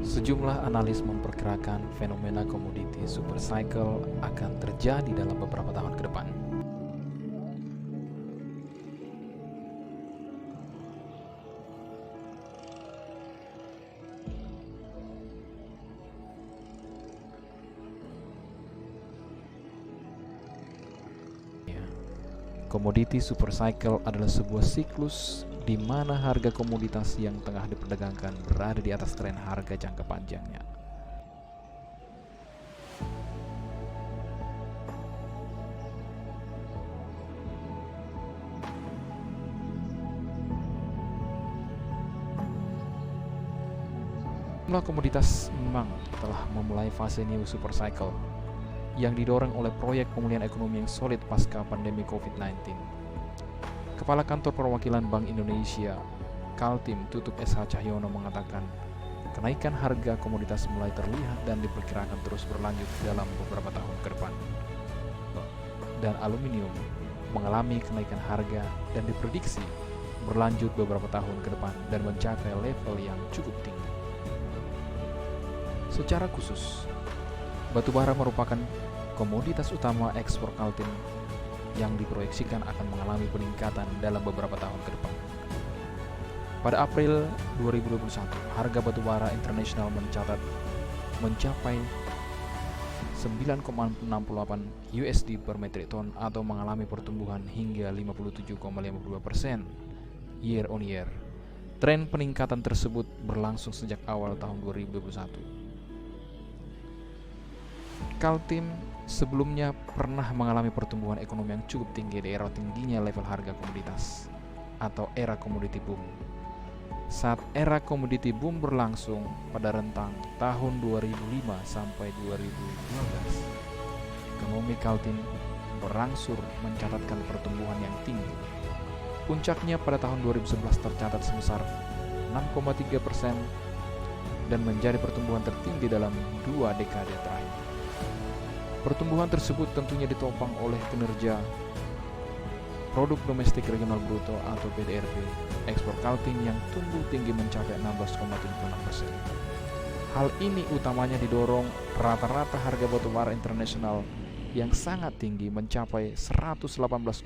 Sejumlah analis memperkirakan fenomena komoditi super cycle akan terjadi dalam beberapa tahun ke depan. Komoditi super cycle adalah sebuah siklus di mana harga komoditas yang tengah diperdagangkan berada di atas tren harga jangka panjangnya. Jumlah komoditas memang telah memulai fase new super cycle yang didorong oleh proyek pemulihan ekonomi yang solid pasca pandemi COVID-19. Kepala Kantor Perwakilan Bank Indonesia, Kaltim Tutup SH Cahyono mengatakan, kenaikan harga komoditas mulai terlihat dan diperkirakan terus berlanjut dalam beberapa tahun ke depan. Dan aluminium mengalami kenaikan harga dan diprediksi berlanjut beberapa tahun ke depan dan mencapai level yang cukup tinggi. Secara khusus, batubara merupakan komoditas utama ekspor Kaltim yang diproyeksikan akan mengalami peningkatan dalam beberapa tahun ke depan. Pada April 2021, harga batubara internasional mencapai 9,68 USD per metrik ton atau mengalami pertumbuhan hingga 57,52% year on year. Tren peningkatan tersebut berlangsung sejak awal tahun 2021. Kaltim sebelumnya pernah mengalami pertumbuhan ekonomi yang cukup tinggi di era tingginya level harga komoditas atau era komoditi boom. Saat era komoditi boom berlangsung pada rentang tahun 2005 sampai 2012, ekonomi Kaltim berangsur mencatatkan pertumbuhan yang tinggi. Puncaknya pada tahun 2011 tercatat sebesar 6,3% dan menjadi pertumbuhan tertinggi dalam 2 dekade terakhir. Pertumbuhan tersebut tentunya ditopang oleh kinerja produk domestik regional bruto atau PDRB ekspor Kaltim yang tumbuh tinggi mencapai 16,76%. Hal ini utamanya didorong rata-rata harga batubara internasional yang sangat tinggi mencapai 118,87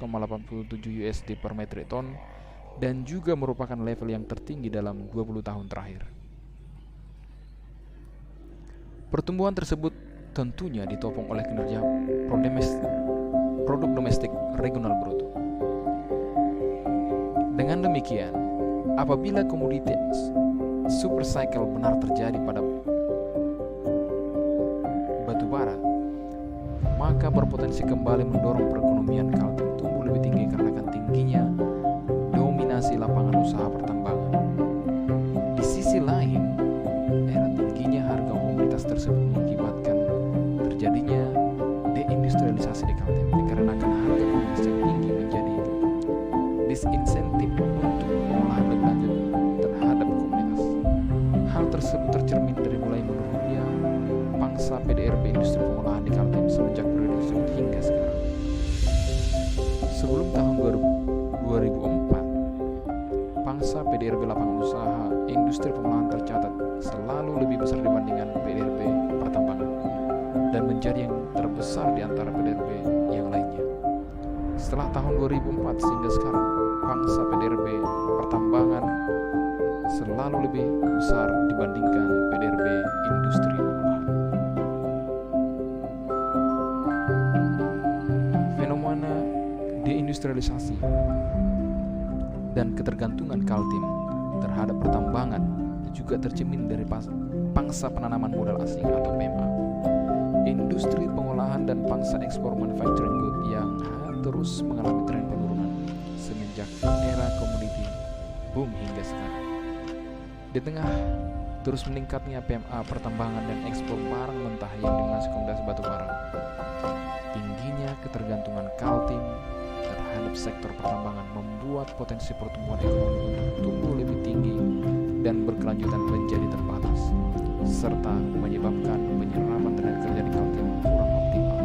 USD per metrik ton dan juga merupakan level yang tertinggi dalam 20 tahun terakhir. Pertumbuhan tersebut tentunya ditopang oleh kinerja produk domestik regional bruto. Dengan demikian, apabila komoditi super cycle benar terjadi pada batubara, maka berpotensi kembali mendorong perekonomian Kaltim tumbuh lebih tinggi karena akan tingginya dominasi lapangan usaha pertambangan. Di sisi lain, era tingginya harga komoditas tersebut mengakibatkan terjadinya deindustrialisasi di Kaltim dikarenakan harga komoditas yang tinggi menjadi disinsentif untuk pengolahan lebih lanjut terhadap komoditas. Hal tersebut tercermin dari mulai menurunnya pangsa PDRB industri pengolahan di Kaltim semenjak periode tersebut hingga sekarang. Sebelum tahun 2004, pangsa PDRB lapangan usaha industri pengolahan tercatat selalu lebih besar dibandingkan PDRB pertambangan dan menjadi yang terbesar di antara PDRB yang lainnya. Setelah tahun 2004 sehingga sekarang, pangsa PDRB pertambangan selalu lebih besar dibandingkan PDRB industri pengolahan. Fenomena deindustrialisasi dan ketergantungan Kaltim terhadap pertambangan juga tercermin dari pangsa penanaman modal asing atau PMA, industri pengolahan dan pangsa ekspor manufacturing good yang terus mengalami tren penurunan semenjak era komoditi boom hingga sekarang. Di tengah terus meningkatnya PMA pertambangan dan ekspor barang mentah yang dimensi komoditas batubara, tingginya ketergantungan Kaltim terhadap sektor pertambangan membuat potensi pertumbuhan ekonomi untuk tumbuh lebih tinggi dan berkelanjutan menjadi terbatas, serta menyebabkan penyerapan tenaga kerja di Kaltim kurang optimal.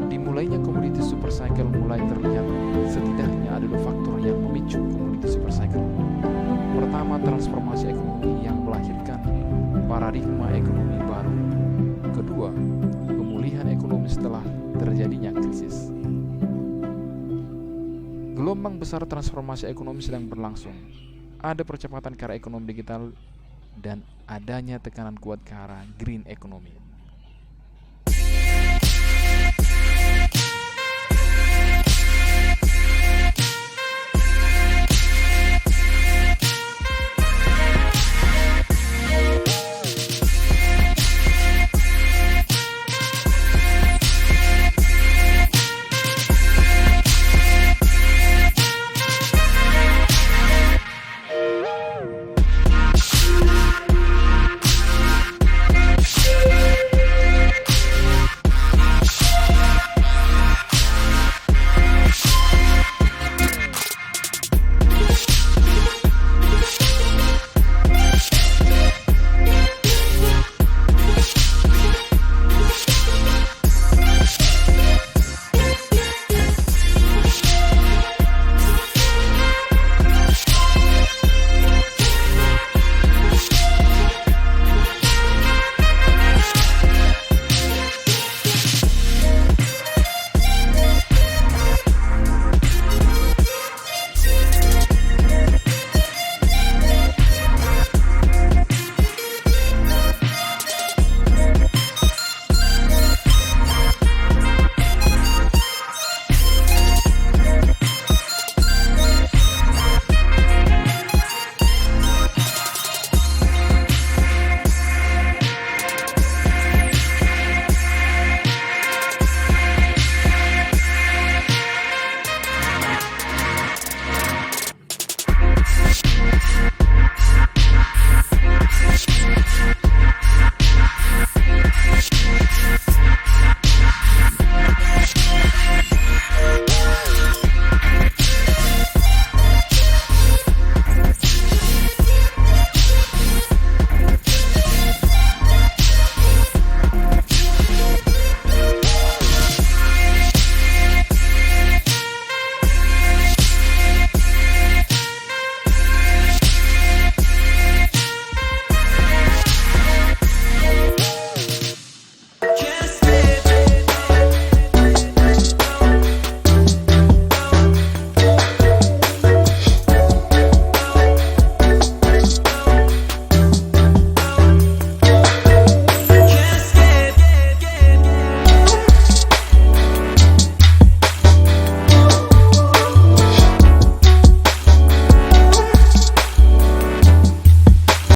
Dimulainya komoditi super cycle mulai terlihat setidaknya ada 2 faktor yang memicu komoditi paradigma ekonomi baru. Kedua, pemulihan ekonomi setelah terjadinya krisis. Gelombang besar transformasi ekonomi sedang berlangsung. Ada percepatan ke arah ekonomi digital dan adanya tekanan kuat ke arah green economy.